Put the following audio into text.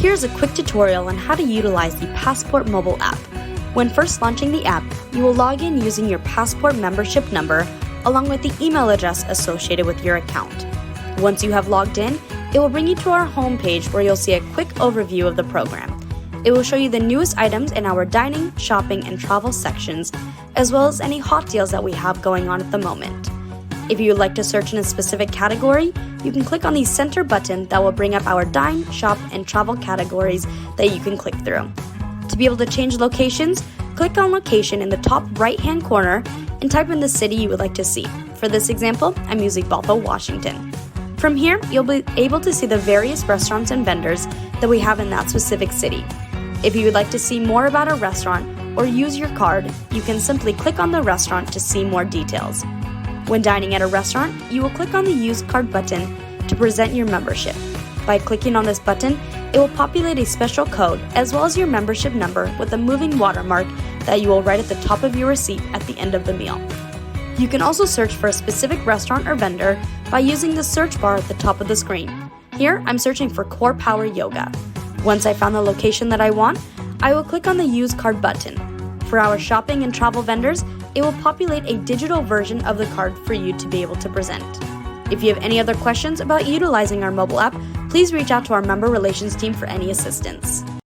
Here's a quick tutorial on how to utilize the Passport mobile app. When first launching the app, you will log in using your Passport membership number along with the email address associated with your account. Once you have logged in, it will bring you to our homepage where you'll see a quick overview of the program. It will show you the newest items in our dining, shopping, and travel sections, as well as any hot deals that we have going on at the moment. If you would like to search in a specific category, you can click on the center button that will bring up our dine, shop, and travel categories that you can click through. To be able to change locations, click on location in the top right-hand corner and type in the city you would like to see. For this example, I'm using Bothell, Washington. From here, you'll be able to see the various restaurants and vendors that we have in that specific city. If you would like to see more about a restaurant or use your card, you can simply click on the restaurant to see more details. When dining at a restaurant, you will click on the Use Card button to present your membership. By clicking on this button, it will populate a special code as well as your membership number with a moving watermark that you will write at the top of your receipt at the end of the meal. You can also search for a specific restaurant or vendor by using the search bar at the top of the screen. Here, I'm searching for Core Power Yoga. Once I found the location that I want, I will click on the Use Card button. For our shopping and travel vendors, it will populate a digital version of the card for you to be able to present. If you have any other questions about utilizing our mobile app, please reach out to our member relations team for any assistance.